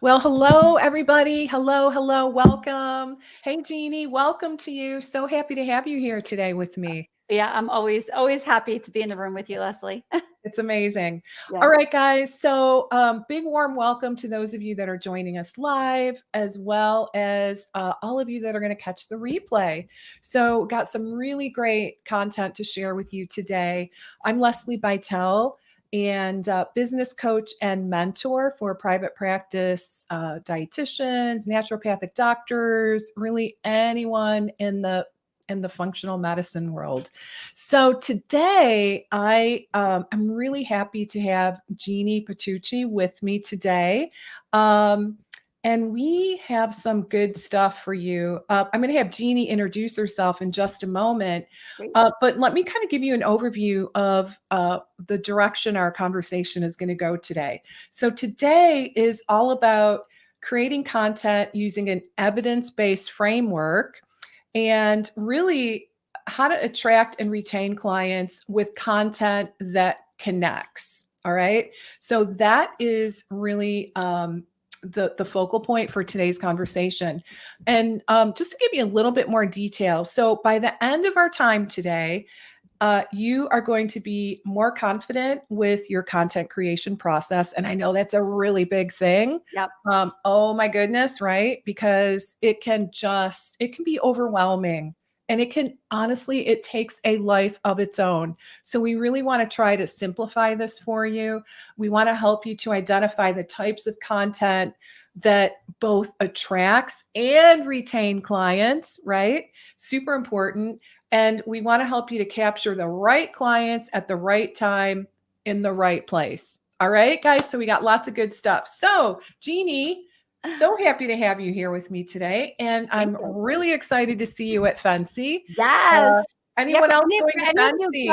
Well, hello, everybody. Hello, hello, welcome. Hey, Jeannie, welcome to you. So happy to have you here today with me. Yeah, I'm always happy to be in the room with you, Leslie. It's amazing. Yeah. All right, guys. So, big warm welcome to those of you that are joining us live, as well as all of you that are going to catch the replay. So, got some really great content to share with you today. I'm Lesli Bytel, and business coach and mentor for private practice dietitians, naturopathic doctors, really anyone in the functional medicine world. So today, I'm really happy to have Jeanne Petrucci with me today. And we have some good stuff for you. I'm going to have Jeanne introduce herself in just a moment. Great. But let me kind of give you an overview of the direction our conversation is going to go today. So today is all about creating content using an evidence-based framework and really how to attract and retain clients with content that connects. All right. So that is really the focal point for today's conversation. And just to give you a little bit more detail. So by the end of our time today, you are going to be more confident with your content creation process. And I know that's a really big thing. Yep. Oh my goodness, right? Because it can be overwhelming. And it takes a life of its own. So we really want to try to simplify this for you. We want to help you to identify the types of content that both attracts and retain clients, right? Super important. And we want to help you to capture the right clients at the right time in the right place. All right, guys. So we got lots of good stuff. So, Jeanne, so happy to have you here with me today. And I'm really excited to see you at Fancy. Yes. Anyone else going to Fancy?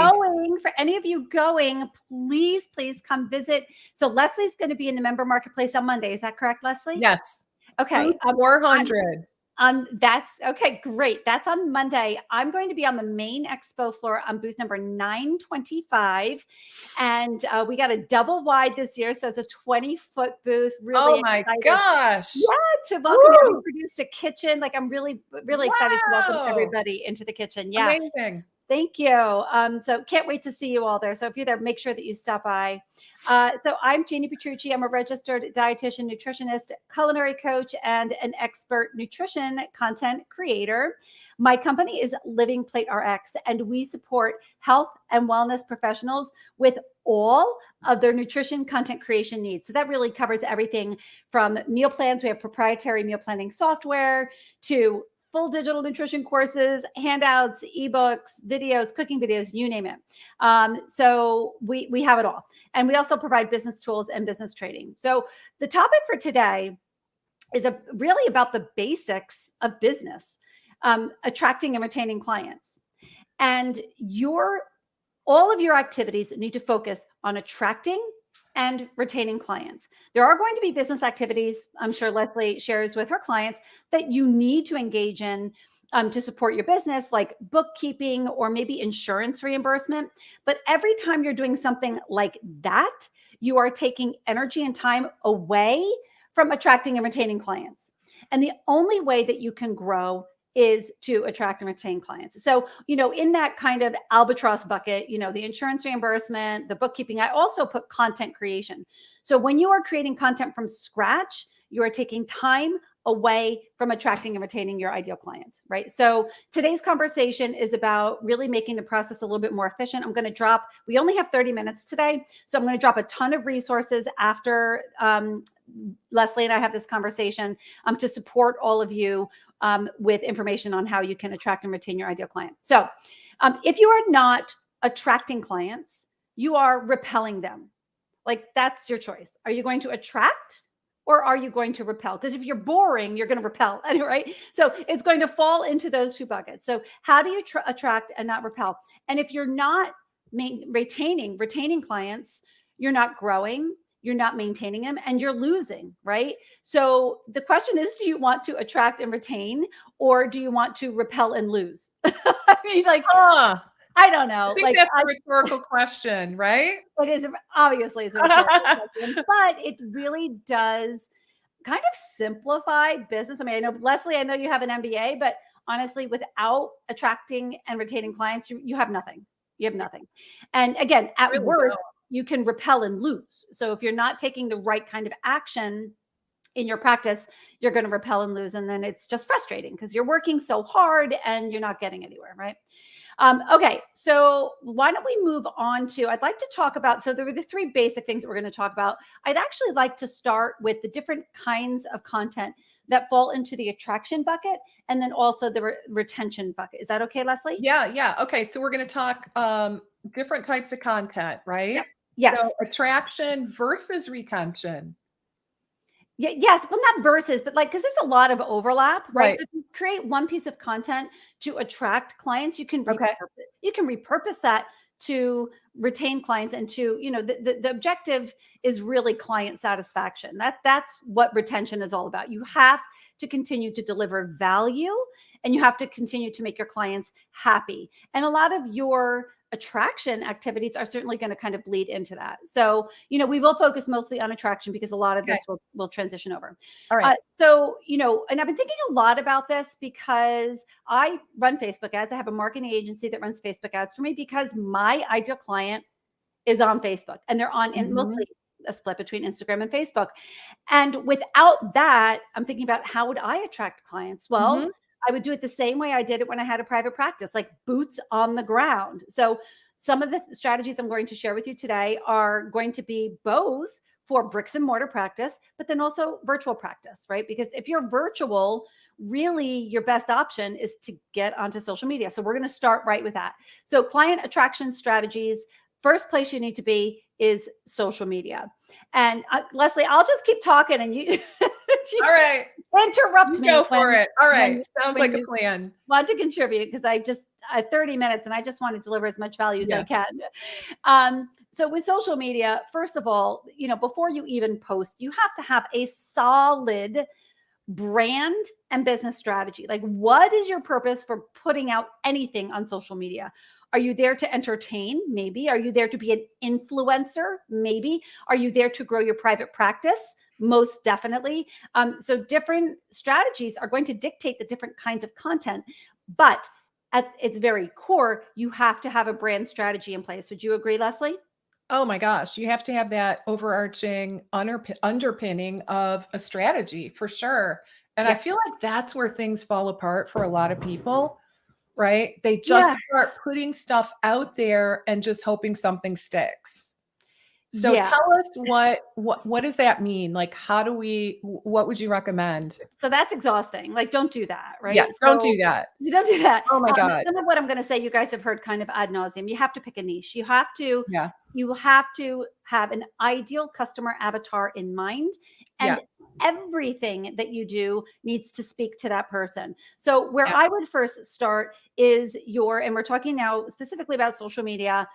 For any of you going, please come visit. So Leslie's going to be in the member marketplace on Monday. Is that correct, Leslie? Yes. Okay. 400. That's okay. Great. That's on Monday. I'm going to be on the main expo floor on booth number 925. And we got a double wide this year. So it's a 20-foot booth. Really my excited. gosh. Yeah, to welcome you. We produced a kitchen. Like I'm really excited to welcome everybody into the kitchen. Yeah. Amazing. Thank you. So can't wait to see you all there. So if you're there, make sure that you stop by. So I'm Jeanne Petrucci. I'm a registered dietitian, nutritionist, culinary coach, and an expert nutrition content creator. My company is Living Plate RX, and we support health and wellness professionals with all of their nutrition content creation needs. So that really covers everything from meal plans. We have proprietary meal planning software to full digital nutrition courses, handouts, ebooks, videos, cooking videos, you name it. So we have it all. And we also provide business tools and business training. So the topic for today is really about the basics of business, attracting and retaining clients. And all of your activities need to focus on attracting and retaining clients. There are going to be business activities, I'm sure Leslie shares with her clients, that you need to engage in to support your business, like bookkeeping or maybe insurance reimbursement. But every time you're doing something like that, you are taking energy and time away from attracting and retaining clients. And the only way that you can grow is to attract and retain clients. So, in that kind of albatross bucket, the insurance reimbursement, the bookkeeping, I also put content creation. So when you are creating content from scratch, you are taking time away from attracting and retaining your ideal clients, right? So today's conversation is about really making the process a little bit more efficient. We only have 30 minutes today. So I'm going to drop a ton of resources after Leslie and I have this conversation to support all of you with information on how you can attract and retain your ideal client. So if you are not attracting clients, you are repelling them. Like that's your choice. Are you going to attract or are you going to repel? Because if you're boring, you're going to repel, right? So it's going to fall into those two buckets. So how do you attract and not repel? And if you're not retaining clients, you're not growing, you're not maintaining them, and you're losing, right? So the question is, do you want to attract and retain, or do you want to repel and lose? I mean, I don't know. I think that's a rhetorical question, right? It is, obviously it's a rhetorical question, but it really does kind of simplify business. I mean, I know, Leslie, I know you have an MBA, but honestly, without attracting and retaining clients, you have nothing. You have nothing. And again, at Really worst, don't. you can repel and lose. So if you're not taking the right kind of action in your practice, you're going to repel and lose. And then it's just frustrating because you're working so hard and you're not getting anywhere, right? Okay, so why don't we move on to, I'd like to talk about, so there were the three basic things that we're going to talk about. I'd actually like to start with the different kinds of content that fall into the attraction bucket and then also the retention bucket. Is that okay, Leslie? Yeah, yeah. Okay, so we're going to talk different types of content, Yep. right? Yes. So attraction versus retention. Yeah, yes, well, not versus, but like, because there's a lot of overlap, right? Right. So if you create one piece of content to attract clients, Okay. you can repurpose that to retain clients and to, the objective is really client satisfaction. That's what retention is all about. You have to continue to deliver value and you have to continue to make your clients happy. And a lot of your attraction activities are certainly going to kind of bleed into that. So, we will focus mostly on attraction because a lot of Okay. this will transition over. All right. So, and I've been thinking a lot about this because I run Facebook ads. I have a marketing agency that runs Facebook ads for me because my ideal client is on Facebook and they're on and Mhm. mostly a split between Instagram and Facebook. And without that, I'm thinking about how would I attract clients? Well, Mhm. I would do it the same way I did it when I had a private practice, like boots on the ground. So some of the strategies I'm going to share with you today are going to be both for bricks and mortar practice, but then also virtual practice, right? Because if you're virtual, really your best option is to get onto social media. So we're going to start right with that. So client attraction strategies, first place you need to be is social media. And Leslie, I'll just keep talking and you, All right. interrupt You me go for it. All right. Sounds when like a you plan. want to contribute because I just 30 minutes and I just want to deliver as much value as I Yeah. can. So with social media, first of all, before you even post, you have to have a solid brand and business strategy. Like, what is your purpose for putting out anything on social media? Are you there to entertain? Maybe. Are you there to be an influencer? Maybe. Are you there to grow your private practice? Most definitely. So different strategies are going to dictate the different kinds of content, but at its very core, you have to have a brand strategy in place. Would you agree, Leslie? Oh my gosh, you have to have that overarching underpinning of a strategy for sure. And I Yeah. feel like that's where things fall apart for a lot of people, right? They just Yeah. start putting stuff out there and just hoping something sticks. So Yeah. tell us what does that mean? Like what would you recommend? So that's exhausting. Like, don't do that, Yeah, right? don't do So that. you don't do that. Oh my God. Some of what I'm going to say, you guys have heard kind of ad nauseum. You have to pick a niche. Yeah. You have to have an ideal customer avatar in mind, Yeah. and everything that you do needs to speak to that person. So where Yeah. I would first start is and we're talking now specifically about social media,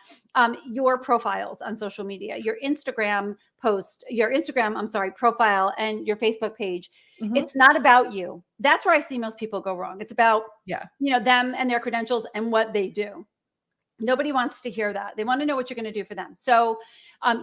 your profiles on social media, your Instagram, I'm sorry, profile and your Facebook page. Mhm. It's not about you. That's where I see most people go wrong. It's about, Yeah. them and their credentials and what they do. Nobody wants to hear that. They want to know what you're going to do for them. So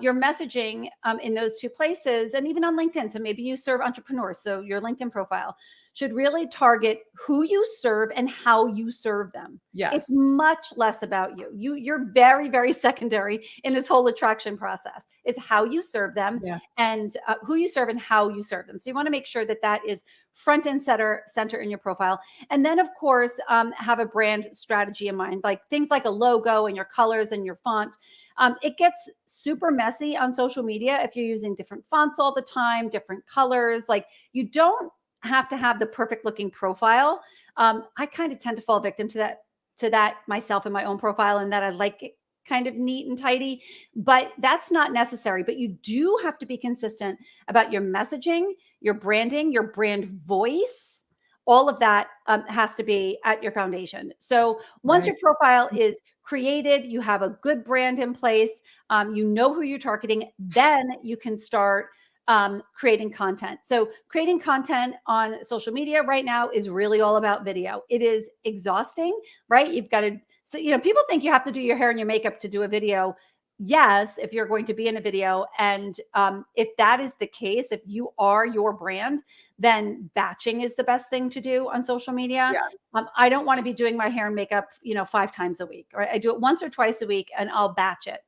your messaging in those two places, and even on LinkedIn. So maybe you serve entrepreneurs. So your LinkedIn profile should really target who you serve and how you serve them. It's Yes. much less about you. You're very, very secondary in this whole attraction process. It's how you serve them Yeah. and who you serve and how you serve them. So you want to make sure that that is front and center in your profile. And then, of course, have a brand strategy in mind, like things like a logo and your colors and your font. It gets super messy on social media if you're using different fonts all the time, different colors. Like, you don't have to have the perfect looking profile. I kind of tend to fall victim to that myself in my own profile, and that I like it kind of neat and tidy, but that's not necessary. But you do have to be consistent about your messaging, your branding, your brand voice. All of that has to be at your foundation. So once Right. your profile is created, you have a good brand in place, you know who you're targeting, then you can start creating content. So creating content on social media right now is really all about video. It is exhausting, right? You've got to, so, people think you have to do your hair and your makeup to do a video. yes, if you're going to be in a video. And if that is the case, if you are your brand, then batching is the best thing to do on social media. Yeah. I don't want to be doing my hair and makeup, 5 times a week, right? I do it once or twice a week and I'll batch it.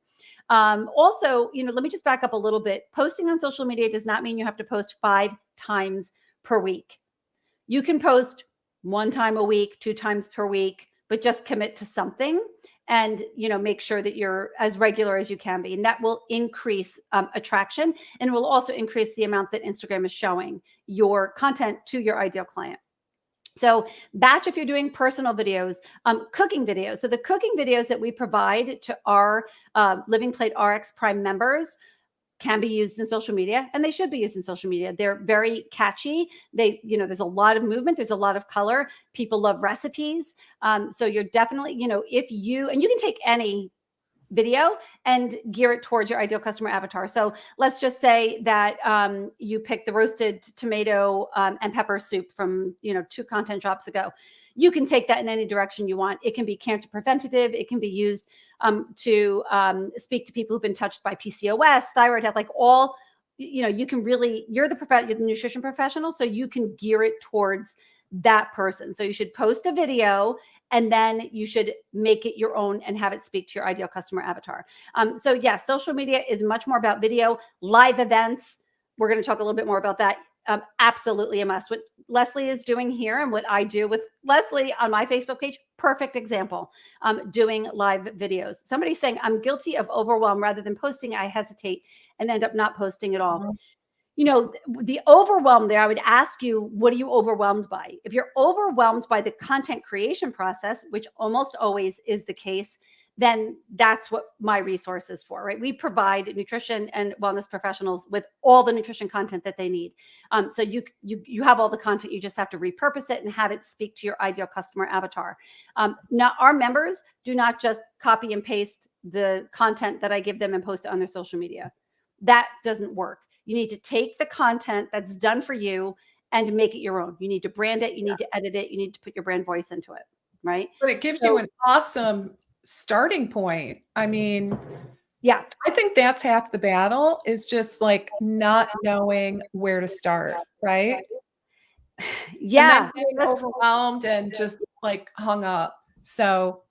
Also, let me just back up a little bit. Posting on social media does not mean you have to post 5 times per week. You can post 1 time a week, 2 times per week, but just commit to something and, make sure that you're as regular as you can be. And that will increase attraction, and it will also increase the amount that Instagram is showing your content to your ideal client. So batch if you're doing personal videos, cooking videos. So the cooking videos that we provide to our Living Plate RX Prime members can be used in social media, and they should be used in social media. They're very catchy. There's a lot of movement. There's a lot of color. People love recipes. So you're definitely, if you can take any video and gear it towards your ideal customer avatar. So let's just say that you pick the roasted tomato and pepper soup from 2 content drops ago. You can take that in any direction you want. It can be cancer preventative. It can be used to speak to people who've been touched by PCOS, thyroid health, like all. You can really, you're the nutrition professional, so you can gear it towards that person. So you should post a video and then you should make it your own and have it speak to your ideal customer avatar. So yes, social media is much more about video, live events. We're going to talk a little bit more about that. Absolutely a must. What Lesli is doing here and what I do with Lesli on my Facebook page, perfect example. Doing live videos. Somebody's saying, I'm guilty of overwhelm. Rather than posting, I hesitate and end up not posting at all. Mm-hmm. The overwhelm there, I would ask you, what are you overwhelmed by? If you're overwhelmed by the content creation process, which almost always is the case, then that's what my resource is for, right? We provide nutrition and wellness professionals with all the nutrition content that they need. So you have all the content, you just have to repurpose it and have it speak to your ideal customer avatar. Now, our members do not just copy and paste the content that I give them and post it on their social media. That doesn't work. You need to take the content that's done for you and make it your own. You need to brand it. You need to edit it. You need to put your brand voice into it, right? But it gives you an awesome starting point. I mean, yeah, I think that's half the battle, is just like not knowing where to start, right? Yeah. And then being overwhelmed and just like hung up. So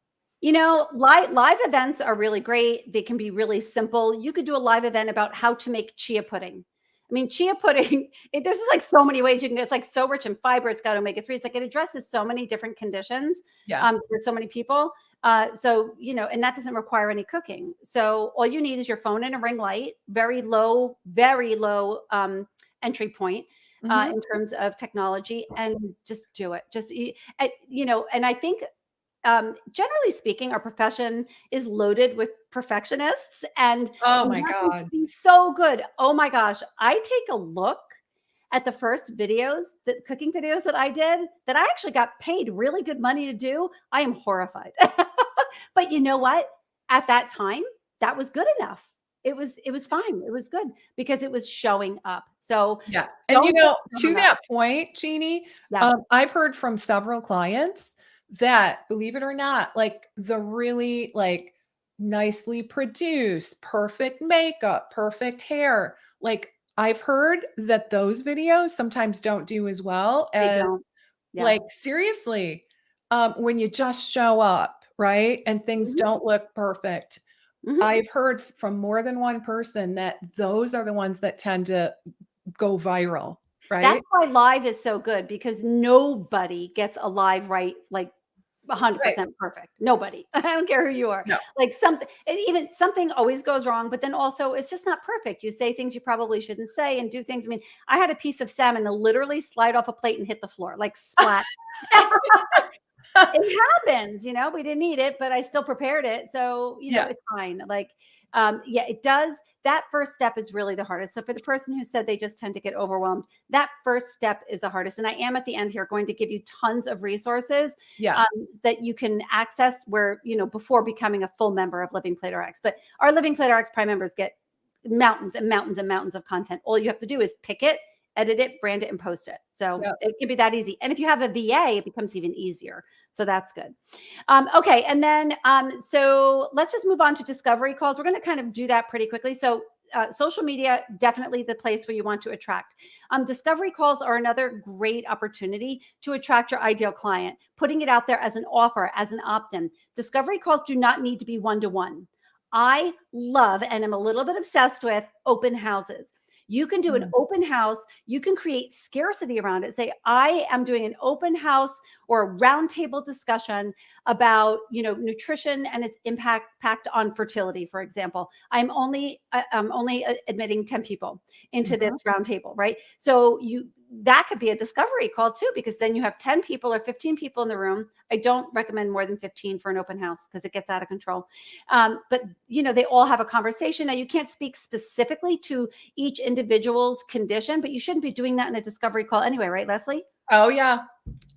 live events are really great. They can be really simple. You could do a live event about how to make chia pudding. I mean, chia pudding, there's just like so many ways you can go. It's like so rich in fiber. It's got omega-3. It's like it addresses so many different conditions for so many people. And that doesn't require any cooking. So all you need is your phone and a ring light, very low entry point in terms of technology, and just do it. And I think, generally speaking, our profession is loaded with perfectionists, and oh my God, so good. Oh my gosh. I take a look at the first cooking videos that I did that I actually got paid really good money to do. I am horrified. But you know what? At that time, that was good enough. It was fine. It was good because it was showing up. So yeah. And to that point, Jeannie, I've heard from several clients that, believe it or not, like the really like nicely produced, perfect makeup, perfect hair, like I've heard that those videos sometimes don't do as well as like seriously, when you just show up, right? And things don't look perfect. I've heard from more than one person that those are the ones that tend to go viral, right? That's why live is so good, because nobody gets a live right like 100% perfect. Nobody. I don't care who you are. No. Like something always goes wrong, but then also it's just not perfect. You say things you probably shouldn't say and do things. I mean, I had a piece of salmon that literally slide off a plate and hit the floor, like splat. It happens, we didn't eat it, but I still prepared it. So, it's fine. Like, it does. That first step is really the hardest. So for the person who said they just tend to get overwhelmed, that first step is the hardest. And I am at the end here going to give you tons of resources that you can access before becoming a full member of Living Plate RX. But our Living Plate RX Prime members get mountains and mountains and mountains of content. All you have to do is pick it, edit it, brand it, and post it. So it can be that easy. And if you have a VA, it becomes even easier. So that's good. Okay. And then, so let's just move on to discovery calls. We're going to kind of do that pretty quickly. So social media, definitely the place where you want to attract. Discovery calls are another great opportunity to attract your ideal client, putting it out there as an offer, as an opt-in. Discovery calls do not need to be one-to-one. I love and am a little bit obsessed with open houses. You can do an open house. You can create scarcity around it. Say, I am doing an open house or a roundtable discussion about, nutrition and its impact on fertility, for example. I'm only admitting 10 people into this roundtable, right? So that could be a discovery call too, because then you have 10 people or 15 people in the room. I don't recommend more than 15 for an open house because it gets out of control. But they all have a conversation. Now, you can't speak specifically to each individual's condition, but you shouldn't be doing that in a discovery call anyway, right, Leslie? Oh yeah,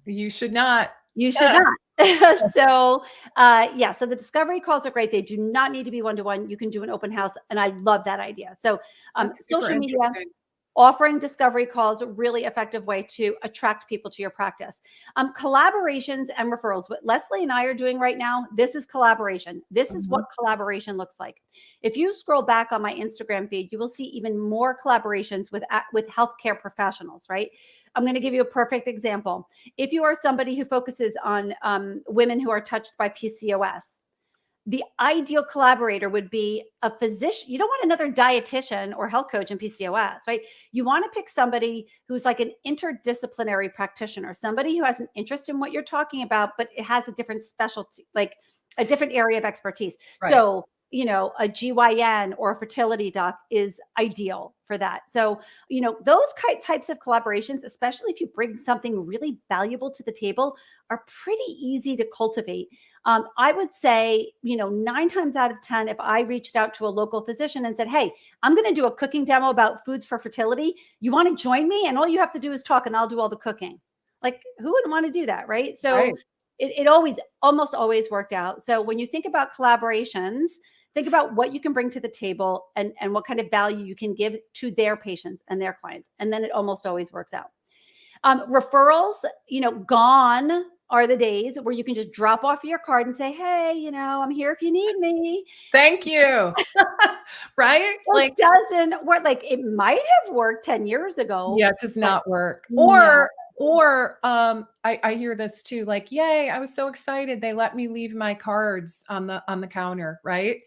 you should not. You should not. So the discovery calls are great. They do not need to be one-to-one. You can do an open house, and I love that idea. So social media, offering discovery calls, a really effective way to attract people to your practice. Collaborations and referrals. What Leslie and I are doing right now, this is collaboration. This is what collaboration looks like. If you scroll back on my Instagram feed, you will see even more collaborations with healthcare professionals, right? I'm going to give you a perfect example. If you are somebody who focuses on women who are touched by PCOS, the ideal collaborator would be a physician. You don't want another dietitian or health coach in PCOS, right? You want to pick somebody who's like an interdisciplinary practitioner, somebody who has an interest in what you're talking about, but it has a different specialty, like a different area of expertise. Right. So, a GYN or a fertility doc is ideal for that. So, those types of collaborations, especially if you bring something really valuable to the table, are pretty easy to cultivate. I would say, 9 times out of 10, if I reached out to a local physician and said, hey, I'm going to do a cooking demo about foods for fertility. You want to join me? And all you have to do is talk and I'll do all the cooking. Like, who wouldn't want to do that? Right. So right. It almost always worked out. So when you think about collaborations, think about what you can bring to the table and what kind of value you can give to their patients and their clients. And then it almost always works out. Referrals, gone are the days where you can just drop off your card and say, hey, I'm here if you need me. Thank you. Right? It doesn't work. Like, it might have worked 10 years ago. Yeah, it does not work. Or I hear this too, like, yay, I was so excited. They let me leave my cards on the counter, right?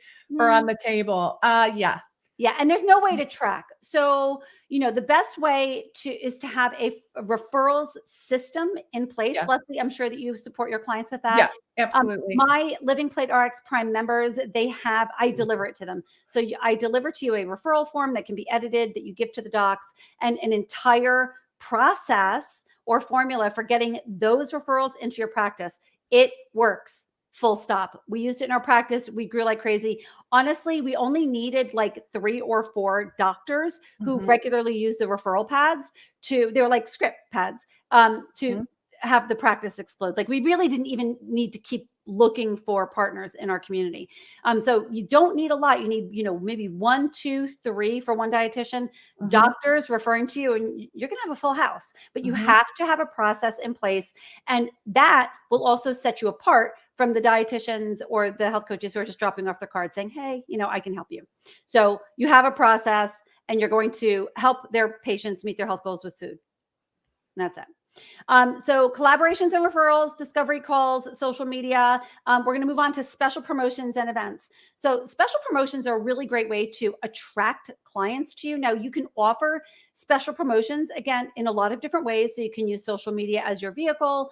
Or on the table. Yeah. Yeah. And there's no way to track. So, the best way is to have a referrals system in place. Yeah. Leslie, I'm sure that you support your clients with that. Yeah, absolutely. My Living Plate RX Prime members, I deliver it to them. So I deliver to you a referral form that can be edited, that you give to the docs, and an entire process or formula for getting those referrals into your practice. It works. Full stop. We used it in our practice. We grew like crazy. Honestly, we only needed like 3 or 4 doctors who regularly use the referral pads they were like script pads, to have the practice explode. Like, we really didn't even need to keep looking for partners in our community. So you don't need a lot. You need, maybe 1, 2, 3 for one dietitian, doctors referring to you, and you're going to have a full house, but you have to have a process in place. And that will also set you apart from the dietitians or the health coaches who are just dropping off their card saying, hey, I can help you. So you have a process and you're going to help their patients meet their health goals with food. And that's it. So collaborations and referrals, discovery calls, social media. We're going to move on to special promotions and events. So special promotions are a really great way to attract clients to you. Now, you can offer special promotions, again, in a lot of different ways. So you can use social media as your vehicle,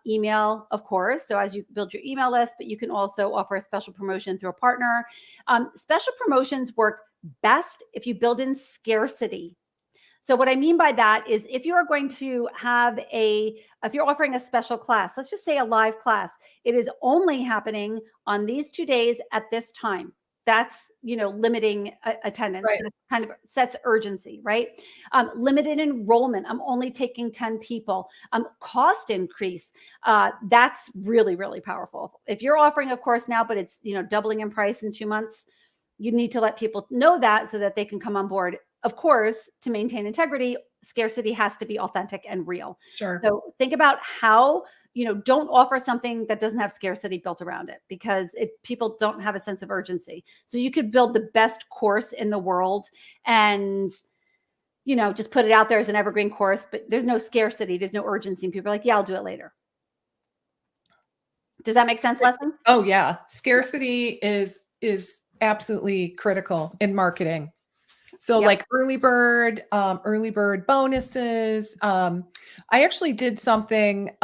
email, of course. So as you build your email list, but you can also offer a special promotion through a partner. Special promotions work best if you build in scarcity. So what I mean by that is, if you are going to if you're offering a special class, let's just say a live class, it is only happening on these 2 days at this time. That's, limiting attendance. Right. That kind of sets urgency, right? Limited enrollment. I'm only taking 10 people. Cost increase. That's really, really powerful. If you're offering a course now, but it's, doubling in price in 2 months, you need to let people know that so that they can come on board. Of course, to maintain integrity, scarcity has to be authentic and real. Sure. So think about how, don't offer something that doesn't have scarcity built around it, because people don't have a sense of urgency. So you could build the best course in the world and, just put it out there as an evergreen course, but there's no scarcity, there's no urgency. And people are like, yeah, I'll do it later. Does that make sense, Leslie? Oh yeah. Scarcity is absolutely critical in marketing. So Yep. like early bird bonuses. I actually did something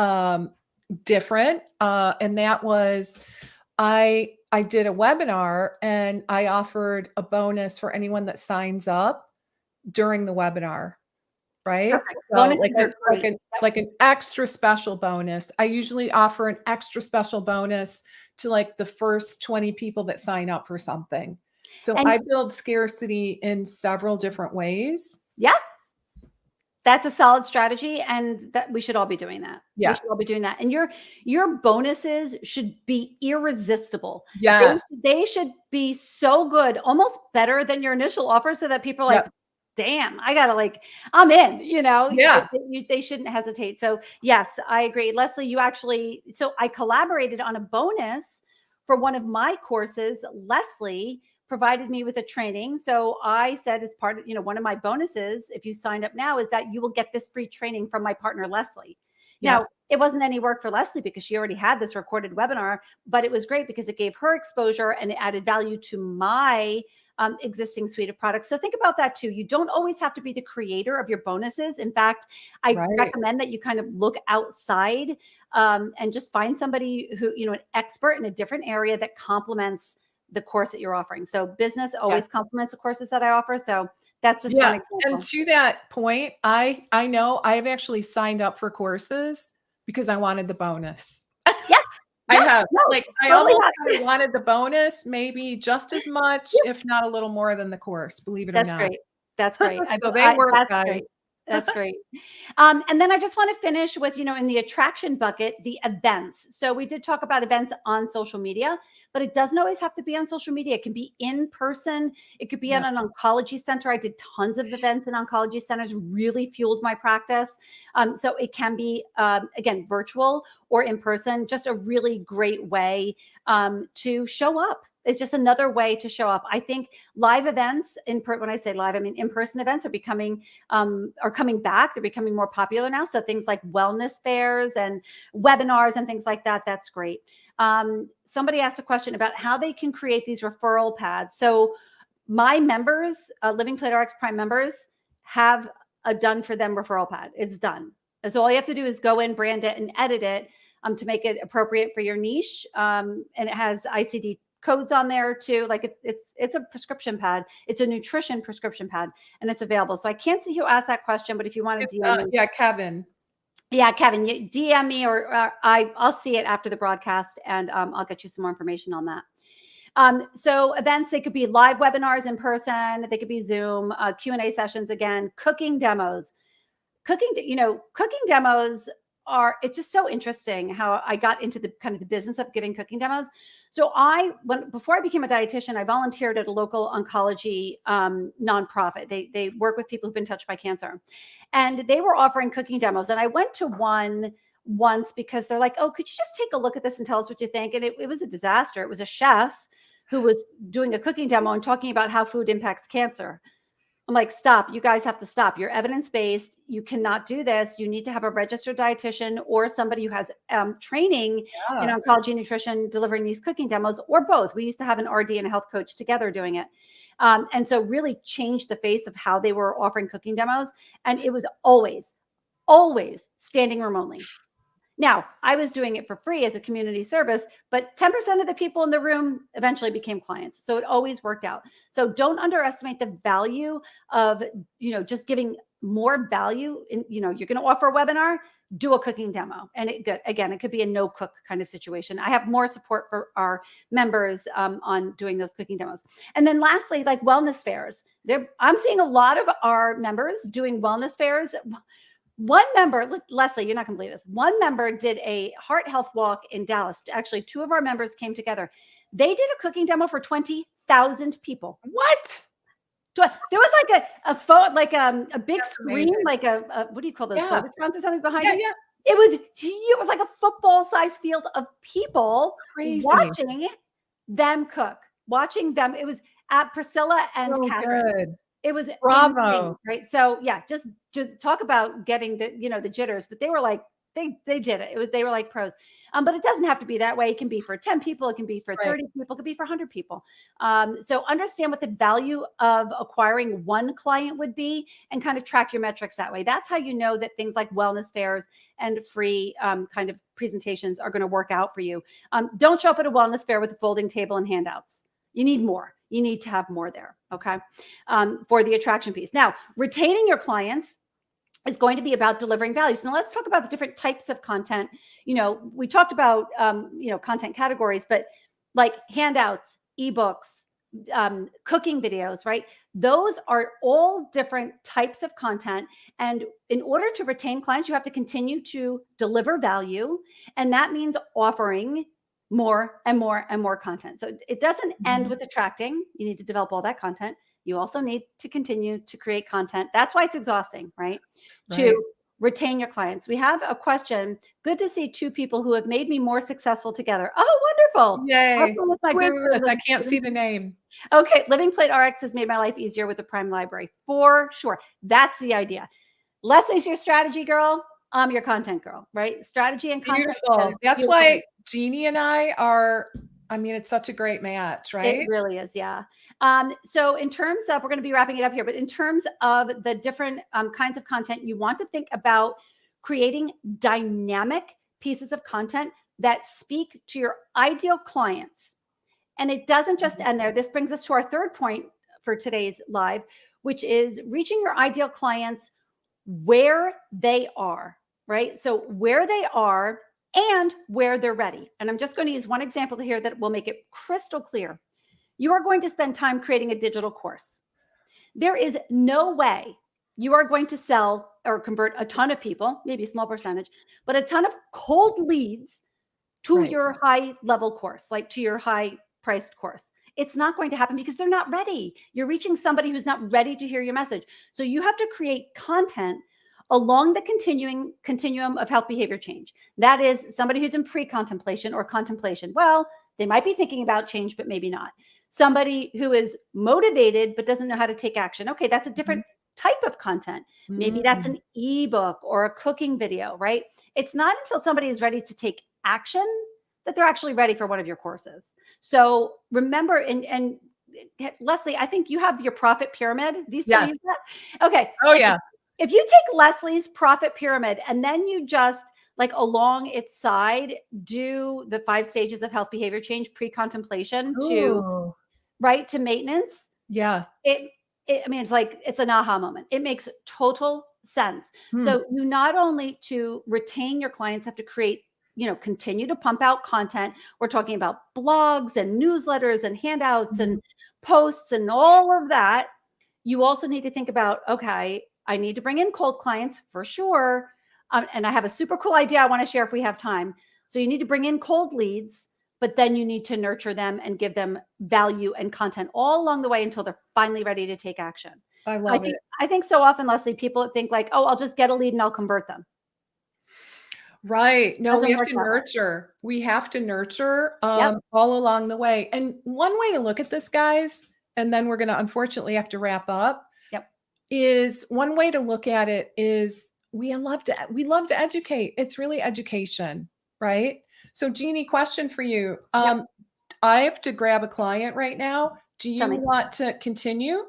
different. And that was I did a webinar and I offered a bonus for anyone that signs up during the webinar. Right? Perfect. So Bonuses are great. Yep. like an extra special bonus. I usually offer an extra special bonus to like the first 20 people that sign up for something. So And I build scarcity in several different ways. yeah, that's a solid strategy, and that we should all be doing that. We Yeah. should all be doing that. And your bonuses should be irresistible. Yes. They should be so good, almost better than your initial offer, so that people are Yep. like, damn, I gotta I'm in, Yeah. they shouldn't hesitate. So yes, I agree. Leslie, so I collaborated on a bonus for one of my courses. Leslie provided me with a training. So I said, as part of, one of my bonuses, if you signed up now, is that you will get this free training from my partner, Lesli. Yeah. Now, it wasn't any work for Leslie because she already had this recorded webinar, but it was great because it gave her exposure and it added value to my existing suite of products. So think about that too. You don't always have to be the creator of your bonuses. In fact, I Right. recommend that you kind of look outside and just find somebody who, an expert in a different area that complements the course that you're offering. So business always complements the courses that I offer. So that's just one example. And to that point, I know I've actually signed up for courses because I wanted the bonus. Yeah. I have. No, Like I totally almost kind of wanted the bonus, maybe just as much, if not a little more than the course, believe it or That's not. great. That's great. So they work, That's guys. great. That's great. And then I just want to finish with, in the attraction bucket, the events. So we did talk about events on social media, but it doesn't always have to be on social media. It can be in person. It could be at an oncology center. I did tons of events in oncology centers, really fueled my practice. So it can be, again, virtual or in person, just a really great way to show up. It's just another way to show up. I think live events, when I say live, I mean in-person events, are coming back. They're becoming more popular now. So things like wellness fairs and webinars and things like that, that's great. Somebody asked a question about how they can create these referral pads. So my members, Living Plate RX Prime members, have a done for them referral pad. It's done. And so all you have to do is go in, brand it, and edit it to make it appropriate for your niche. And it has ICD codes on there too. Like it's a prescription pad. It's a nutrition prescription pad, and it's available. So I can't see who asked that question, but if you want to DM me, Kevin. Yeah, Kevin, you DM me or I'll see it after the broadcast, and I'll get you some more information on that. So events, they could be live webinars in person, they could be Zoom, Q&A sessions, again, cooking demos. Cooking demos it's just so interesting how I got into the kind of the business of giving cooking demos. So before I became a dietitian, I volunteered at a local oncology nonprofit. They work with people who've been touched by cancer, and they were offering cooking demos. And I went to one once because they're like, oh, could you just take a look at this and tell us what you think? And it was a disaster. It was a chef who was doing a cooking demo and talking about how food impacts cancer. I'm like, stop, you guys have to stop. You're evidence-based. You cannot do this. You need to have a registered dietitian or somebody who has training in oncology nutrition delivering these cooking demos, or both. We used to have an RD and a health coach together doing it. And so really changed the face of how they were offering cooking demos. And it was always standing room only. Now, I was doing it for free as a community service, but 10% of the people in the room eventually became clients. So it always worked out. So don't underestimate the value of, just giving more value. You're going to offer a webinar, do a cooking demo. And it could be a no cook kind of situation. I have more support for our members on doing those cooking demos. And then lastly, like wellness fairs. I'm seeing a lot of our members doing wellness fairs. One member, Leslie, you're not going to believe this. One member did a heart health walk in Dallas. Actually, two of our members came together. They did a cooking demo for 20,000 people. What? There was like a big That's screen, amazing. like a what do you call those? Phototrons or something behind it? Yeah. It was like a football-sized field of people Crazy. watching them cook, watching them. It was at Priscilla and So Catherine. good. It was insane, Bravo. right? So yeah, just talk about getting the, the jitters, but they were like, they did it. They were like pros. But it doesn't have to be that way. It can be for 10 people. It can be for Right. 30 people. It could be for 100 people. So understand what the value of acquiring one client would be and kind of track your metrics that way. That's how you know that things like wellness fairs and free kind of presentations are going to work out for you. Don't show up at a wellness fair with a folding table and handouts. You need more. You need to have more there, okay, for the attraction piece. Now, retaining your clients is going to be about delivering value. So now let's talk about the different types of content. We talked about, content categories, but like handouts, ebooks, cooking videos, right? Those are all different types of content. And in order to retain clients, you have to continue to deliver value. And that means offering more and more and more content. So it doesn't end with attracting. You need to develop all that content. You also need to continue to create content. That's why it's exhausting, right? To retain your clients. We have a question. Good to see two people who have made me more successful together. Oh, wonderful. Yay. My Who is guru. this? I can't see the name. Okay. Living Plate RX has made my life easier with the Prime Library for sure. That's the idea. Leslie's your strategy girl. I'm your content girl, right? Strategy and content. Beautiful. That's why Jeannie and I are, it's such a great match, right? It really is. Yeah. So in terms of, we're going to be wrapping it up here, but in terms of the different kinds of content, you want to think about creating dynamic pieces of content that speak to your ideal clients. And it doesn't just end there. This brings us to our third point for today's live, which is reaching your ideal clients where they are, right? So where they are and where they're ready. And I'm just going to use one example here that will make it crystal clear. You are going to spend time creating a digital course. There is no way you are going to sell or convert a ton of people, maybe a small percentage, but a ton of cold leads to your high level course, like to your high priced course. It's not going to happen because they're not ready. You're reaching somebody who's not ready to hear your message. So you have to create content along the continuum of health behavior change. That is somebody who's in pre-contemplation or contemplation. Well, they might be thinking about change, but maybe not. Somebody who is motivated, but doesn't know how to take action. Okay, that's a different type of content. Maybe that's an ebook or a cooking video, right? It's not until somebody is ready to take action that they're actually ready for one of your courses. So remember, and Lesli, I think you have your profit pyramid. Do you still use that? Okay. Oh, yeah. If you take Leslie's profit pyramid and then you just like along its side, do the 5 stages of health behavior change, pre-contemplation to maintenance. Yeah. It's like, it's an aha moment. It makes total sense. So you not only to retain your clients have to create, continue to pump out content. We're talking about blogs and newsletters and handouts and posts and all of that. You also need to think about, okay, I need to bring in cold clients for sure. And I have a super cool idea I want to share if we have time. So you need to bring in cold leads, but then you need to nurture them and give them value and content all along the way until they're finally ready to take action. I love it. I think so often, Lesli, people think like, oh, I'll just get a lead and I'll convert them. Right. No, we have to nurture. We have to nurture all along the way. And one way to look at this, guys, and then we're going to unfortunately have to wrap up, is one way to look at it is we love to educate. It's really education, right? So Jeannie, question for you. I have to grab a client right now. Do you want to continue?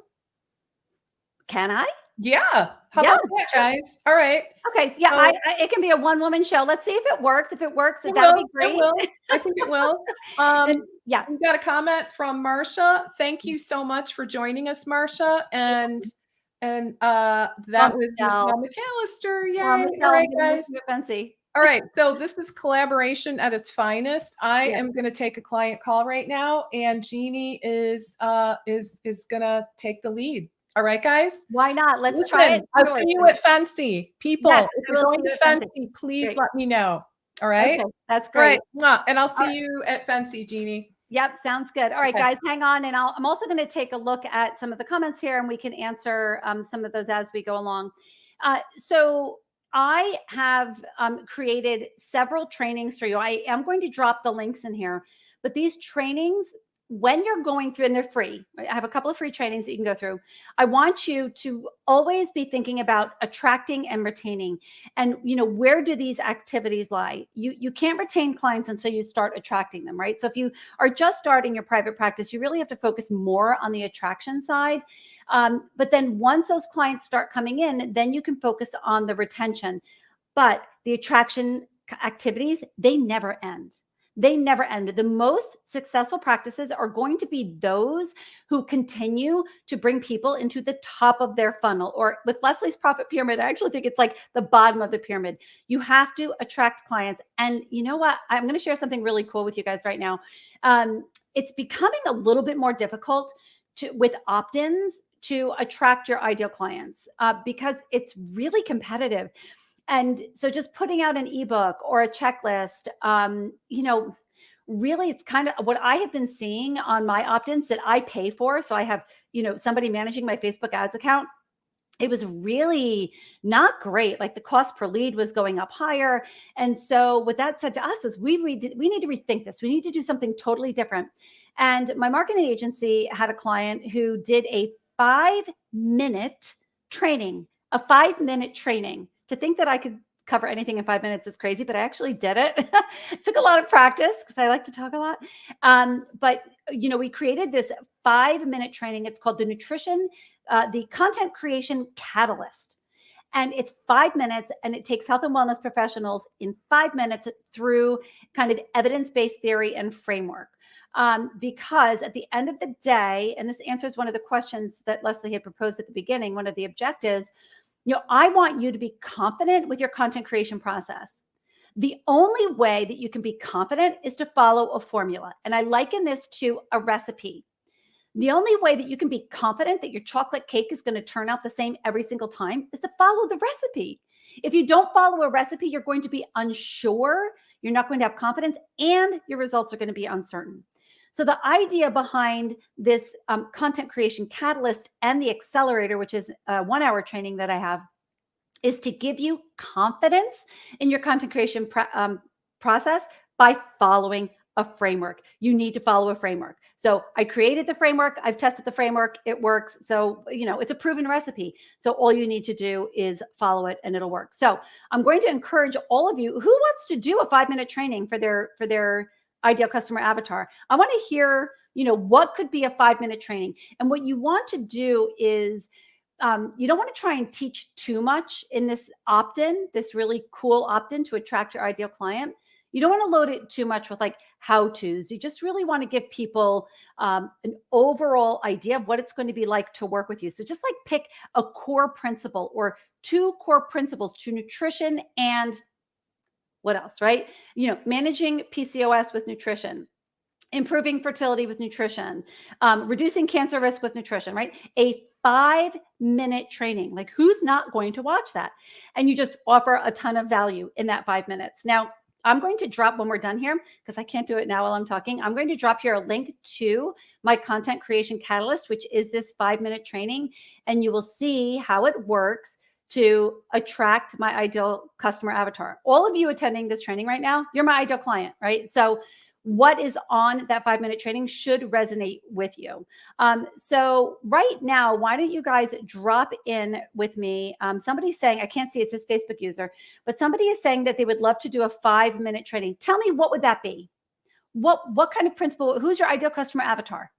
Can I? Yeah. How about that, guys? All right. Okay. Yeah. So, it can be a 1-woman show. Let's see if it works. If it works, that'll be great. It will. I think it will. We got a comment from Marsha. Thank you so much for joining us, Marsha. And that was Michelle McAllister. Yay. All right, guys. All right. So this is collaboration at its finest. I am going to take a client call right now, and Jeannie is going to take the lead. All right, guys. Why not? Let's try it. I'll see you at Fancy. People, if you're going to Fancy, please let me know. All right. Okay, that's great. All right. And I'll see you at Fancy, Jeannie. Yep, sounds good. All right, guys, hang on. And I'm also going to take a look at some of the comments here, and we can answer some of those as we go along. So I have created several trainings for you. I am going to drop the links in here, but these trainings, when you're going through, and they're free, I have a couple of free trainings that you can go through. I want you to always be thinking about attracting and retaining. And, where do these activities lie? You can't retain clients until you start attracting them, right? So if you are just starting your private practice, you really have to focus more on the attraction side. But then once those clients start coming in, then you can focus on the retention. But the attraction activities, they never end. They never end. The most successful practices are going to be those who continue to bring people into the top of their funnel. Or with Leslie's profit pyramid, I actually think it's like the bottom of the pyramid. You have to attract clients. And you know what? I'm going to share something really cool with you guys right now. It's becoming a little bit more difficult with opt-ins to attract your ideal clients because it's really competitive. And so just putting out an ebook or a checklist, really it's kind of what I have been seeing on my opt-ins that I pay for. So I have, somebody managing my Facebook ads account. It was really not great. Like the cost per lead was going up higher. And so what that said to us was we need to rethink this. We need to do something totally different. And my marketing agency had a client who did a 5-minute training, To think that I could cover anything in 5 minutes is crazy, but I actually did it. It took a lot of practice because I like to talk a lot. But we created this 5-minute training. It's called the Content Creation Catalyst. And it's 5 minutes, and it takes health and wellness professionals in 5 minutes through kind of evidence-based theory and framework. Because at the end of the day, and this answers one of the questions that Lesli had proposed at the beginning, one of the objectives, I want you to be confident with your content creation process. The only way that you can be confident is to follow a formula. And I liken this to a recipe. The only way that you can be confident that your chocolate cake is going to turn out the same every single time is to follow the recipe. If you don't follow a recipe, you're going to be unsure, you're not going to have confidence, and your results are going to be uncertain. So the idea behind this content creation catalyst and the accelerator, which is a 1-hour training that I have, is to give you confidence in your content creation process by following a framework. You need to follow a framework. So I created the framework. I've tested the framework. It works. So, it's a proven recipe. So all you need to do is follow it and it'll work. So I'm going to encourage all of you who wants to do a 5-minute training for their ideal customer avatar. I want to hear, what could be a 5-minute training. And what you want to do is you don't want to try and teach too much in this opt-in, this really cool opt-in to attract your ideal client. You don't want to load it too much with like how-tos. You just really want to give people an overall idea of what it's going to be like to work with you. So just like pick a core principle or 2 core principles to nutrition and what else, right? Managing PCOS with nutrition, improving fertility with nutrition, reducing cancer risk with nutrition, right? A 5-minute training. Like, who's not going to watch that? And you just offer a ton of value in that 5 minutes. Now, I'm going to drop when we're done here, because I can't do it now while I'm talking. I'm going to drop here a link to my content creation catalyst, which is this 5-minute training. And you will see how it works to attract my ideal customer avatar. All of you attending this training right now, you're my ideal client, right? So what is on that 5-minute training should resonate with you. So right now, why don't you guys drop in with me? Somebody's saying, I can't see, it's his Facebook user, but somebody is saying that they would love to do a 5-minute training. Tell me, what would that be? What kind of principle, who's your ideal customer avatar?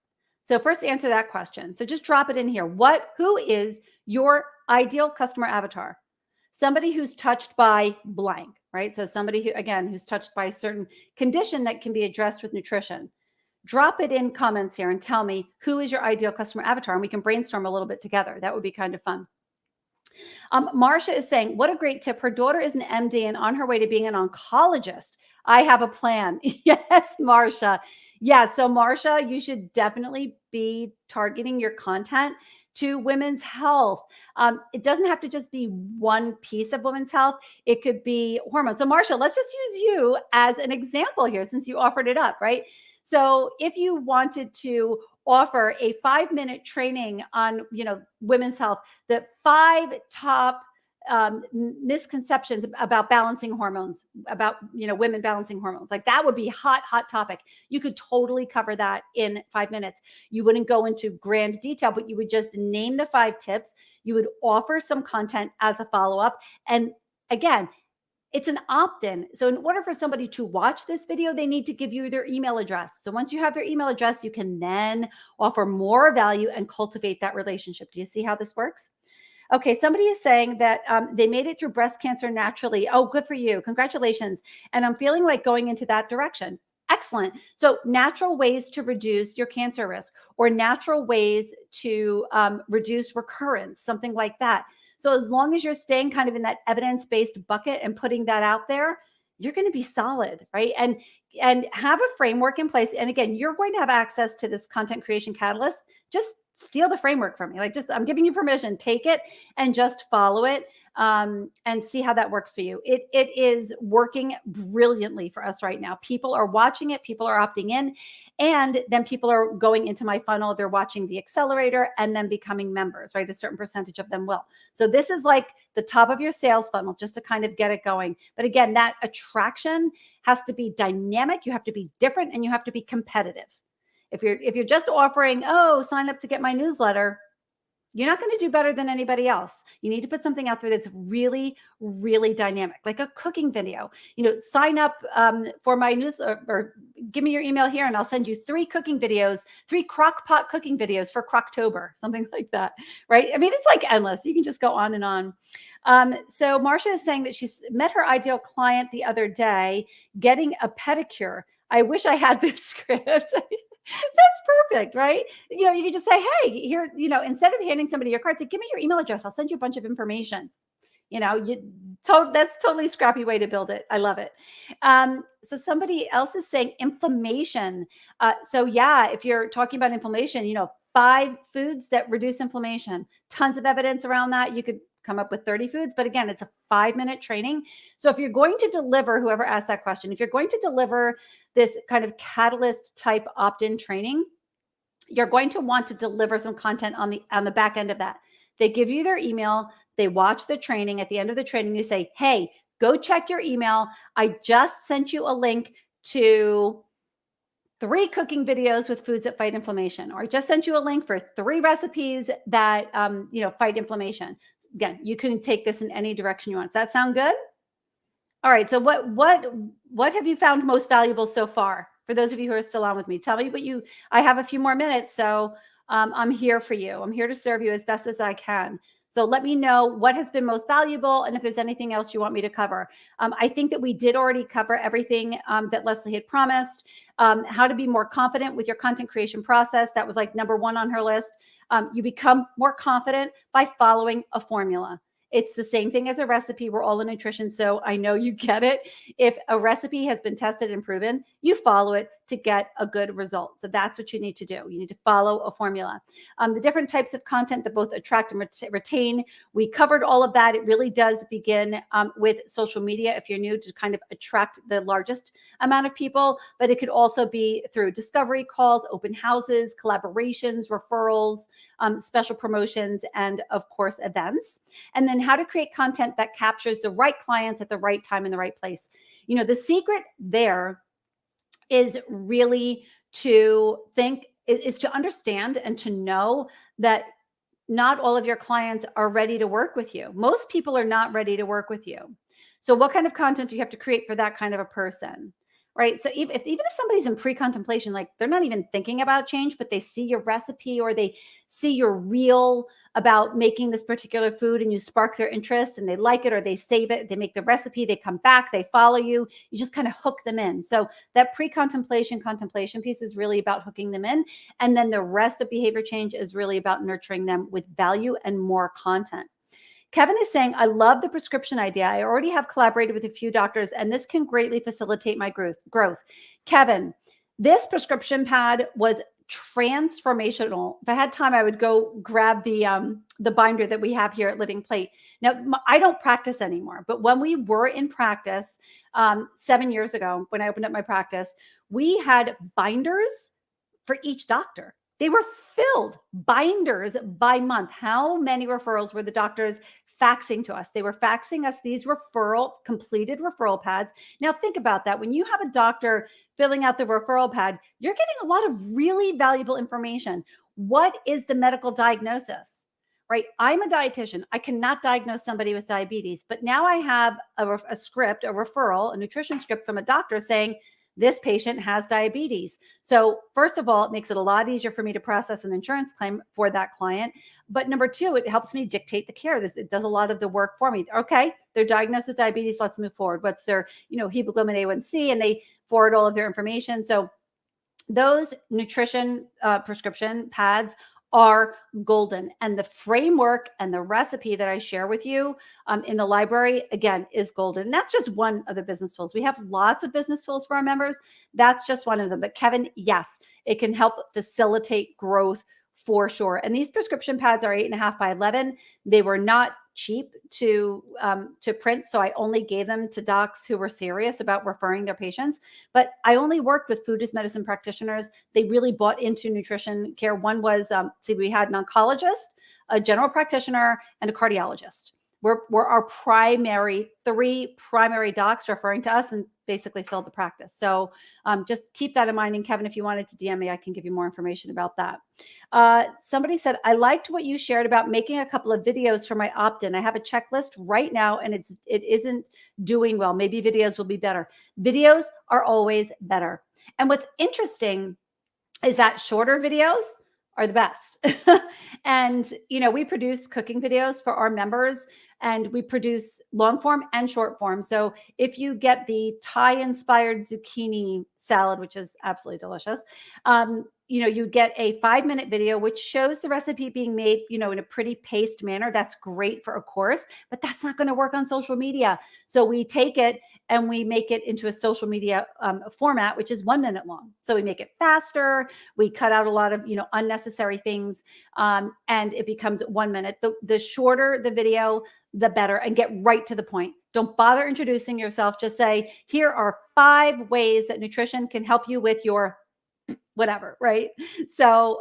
So first answer that question. So just drop it in here. Who is your ideal customer avatar? Somebody who's touched by blank, right? So somebody who, again, who's touched by a certain condition that can be addressed with nutrition. Drop it in comments here and tell me, who is your ideal customer avatar? And we can brainstorm a little bit together. That would be kind of fun. Marcia is saying, what a great tip. Her daughter is an MD and on her way to being an oncologist. I have a plan. Yes, Marcia. Yeah. So Marcia, you should definitely be targeting your content to women's health. It doesn't have to just be one piece of women's health. It could be hormones. So Marcia, let's just use you as an example here, since you offered it up, right? So if you wanted to offer a 5-minute training on, women's health, the 5 top misconceptions about balancing hormones, about, women balancing hormones. Like that would be hot topic. You could totally cover that in 5 minutes. You wouldn't go into grand detail, but you would just name the 5 tips. You would offer some content as a follow-up. And again, it's an opt-in. So in order for somebody to watch this video, they need to give you their email address. So once you have their email address, you can then offer more value and cultivate that relationship. Do you see how this works? Okay, somebody is saying that they made it through breast cancer naturally. Oh, good for you. Congratulations. And I'm feeling like going into that direction. Excellent. So natural ways to reduce your cancer risk, or natural ways to reduce recurrence, something like that. So as long as you're staying kind of in that evidence-based bucket and putting that out there, you're going to be solid, right? And have a framework in place. And again, you're going to have access to this content creation catalyst. Just steal the framework from me. Like, just, I'm giving you permission, take it and just follow it, and see how that works for you. It is working brilliantly for us right now. People are watching it, people are opting in, and then people are going into my funnel. They're watching the accelerator and then becoming members, right? A certain percentage of them will. So this is like the top of your sales funnel, just to kind of get it going. But again, that attraction has to be dynamic. You have to be different, and you have to be competitive. If you're just offering, oh, sign up to get my newsletter, you're not going to do better than anybody else. You need to put something out there that's really, really dynamic, like a cooking video. Sign up for my newsletter, or give me your email here, and I'll send you 3 cooking videos, 3 crock pot cooking videos for Crocktober, something like that, right? I mean, it's like endless. You can just go on and on. So Marcia is saying that she's met her ideal client the other day getting a pedicure. I wish I had this script. That's perfect, right? You can just say, hey, here, instead of handing somebody your card, say, give me your email address. I'll send you a bunch of information. That's totally scrappy way to build it. I love it. So somebody else is saying inflammation. So yeah, if you're talking about inflammation, 5 foods that reduce inflammation, tons of evidence around that. You could come up with 30 foods, but again, it's a 5-minute training. So if you're going to deliver, whoever asked that question, if you're going to deliver this kind of catalyst type opt-in training, you're going to want to deliver some content on the back end of that. They give you their email, they watch the training. At the end of the training, you say, hey, go check your email. I just sent you a link to 3 cooking videos with foods that fight inflammation, or I just sent you a link for 3 recipes that fight inflammation. Again, you can take this in any direction you want. Does that sound good? All right. So what have you found most valuable so far? For those of you who are still on with me, tell me I have a few more minutes. So I'm here for you. I'm here to serve you as best as I can. So let me know what has been most valuable, and if there's anything else you want me to cover. I think that we did already cover everything that Lesli had promised. How to be more confident with your content creation process. That was like number 1 on her list. You become more confident by following a formula. It's the same thing as a recipe. We're all in nutrition, so I know you get it. If a recipe has been tested and proven, you follow it to get a good result. So that's what you need to do. You need to follow a formula. The different types of content that both attract and retain, we covered all of that. It really does begin with social media, if you're new, to kind of attract the largest amount of people, but it could also be through discovery calls, open houses, collaborations, referrals, special promotions, and of course, events. And then how to create content that captures the right clients at the right time in the right place. The secret there is really to understand and to know that not all of your clients are ready to work with you. Most people are not ready to work with you. So what kind of content do you have to create for that kind of a person? Right. So even if somebody's in pre-contemplation, like they're not even thinking about change, but they see your recipe or they see your reel about making this particular food and you spark their interest and they like it, or they save it, they make the recipe, they come back, they follow you, you just kind of hook them in. So that contemplation piece is really about hooking them in. And then the rest of behavior change is really about nurturing them with value and more content. Kevin is saying, I love the prescription idea. I already have collaborated with a few doctors, and this can greatly facilitate my growth. Kevin, this prescription pad was transformational. If I had time, I would go grab the binder that we have here at Living Plate. Now, I don't practice anymore, but when we were in practice 7 years ago, when I opened up my practice, we had binders for each doctor. They were filled, binders by month. How many referrals were the doctors faxing to us. They were faxing us these completed referral pads. Now think about that. When you have a doctor filling out the referral pad, you're getting a lot of really valuable information. What is the medical diagnosis? Right? I'm a dietitian. I cannot diagnose somebody with diabetes, but now I have a script, a referral, a nutrition script from a doctor saying, this patient has diabetes. So first of all, it makes it a lot easier for me to process an insurance claim for that client. But number two, it helps me dictate the care. It does a lot of the work for me. Okay, they're diagnosed with diabetes. Let's move forward. What's their, hemoglobin A1C, and they forward all of their information. So those nutrition prescription pads are golden. And the framework and the recipe that I share with you in the library, again, is golden. And that's just one of the business tools. We have lots of business tools for our members. That's just one of them. But Kevin, yes, it can help facilitate growth for sure. And these prescription pads are 8.5 by 11. They were not cheap to print. So I only gave them to docs who were serious about referring their patients. But I only worked with food as medicine practitioners. They really bought into nutrition care. One was, we had an oncologist, a general practitioner, and a cardiologist. We're our three primary docs referring to us and basically filled the practice. So just keep that in mind. And Kevin, if you wanted to DM me, I can give you more information about that. Somebody said, I liked what you shared about making a couple of videos for my opt-in. I have a checklist right now and it isn't doing well. Maybe videos will be better. Videos are always better. And what's interesting is that shorter videos are the best. And, we produce cooking videos for our members, and we produce long form and short form. So if you get the Thai inspired zucchini salad, which is absolutely delicious, you get a 5-minute video, which shows the recipe being made, in a pretty paced manner. That's great for a course, but that's not going to work on social media. So we take it and we make it into a social media format, which is 1 minute long. So we make it faster. We cut out a lot of, unnecessary things. And it becomes 1 minute. The shorter the video, the better, and get right to the point. Don't bother introducing yourself. Just say, here are 5 ways that nutrition can help you with your whatever, right? So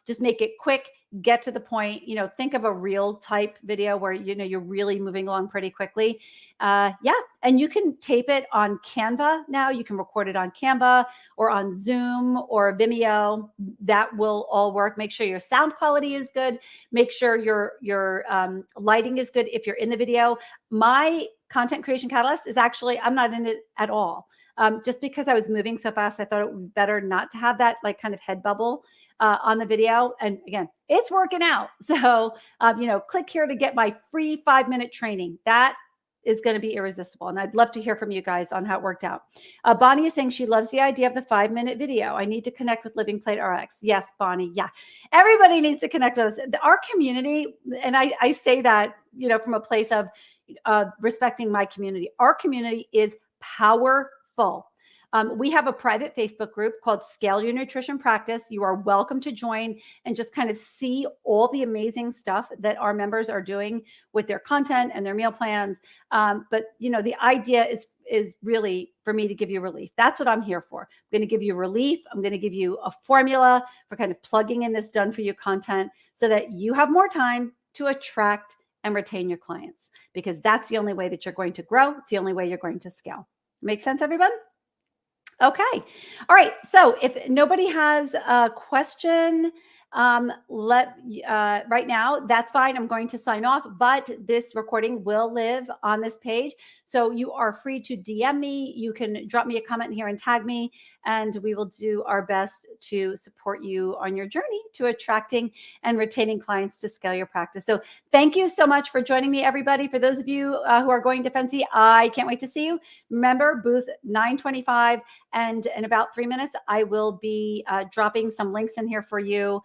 just make it quick, get to the point, think of a reel type video where, you're really moving along pretty quickly. And you can tape it on Canva now. You can record it on Canva or on Zoom or Vimeo. That will all work. Make sure your sound quality is good. Make sure your lighting is good if you're in the video. My content creation catalyst is actually, I'm not in it at all. Just because I was moving so fast, I thought it would be better not to have that kind of head bubble on the video. And again, it's working out. So, click here to get my free 5-minute training. That is going to be irresistible. And I'd love to hear from you guys on how it worked out. Bonnie is saying she loves the idea of the 5-minute video. I need to connect with Living Plate RX. Yes, Bonnie. Yeah. Everybody needs to connect with us. Our community, and I say that, from a place of respecting my community. Our community is powerful. We have a private Facebook group called Scale Your Nutrition Practice. You are welcome to join and just kind of see all the amazing stuff that our members are doing with their content and their meal plans. But the idea is really for me to give you relief. That's what I'm here for. I'm going to give you relief. I'm going to give you a formula for kind of plugging in this done for you content so that you have more time to attract and retain your clients, because that's the only way that you're going to grow. It's the only way you're going to scale. Make sense, everyone? Okay. All right. So if nobody has a question, right now, that's fine. I'm going to sign off, but this recording will live on this page. So you are free to DM me. You can drop me a comment here and tag me, and we will do our best to support you on your journey to attracting and retaining clients to scale your practice. So thank you so much for joining me, everybody. For those of you who are going to Fancy, I can't wait to see you. Remember, booth 925, and in about 3 minutes, I will be dropping some links in here for you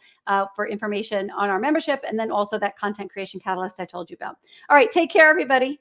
for information on our membership, and then also that content creation catalyst I told you about. All right, take care, everybody.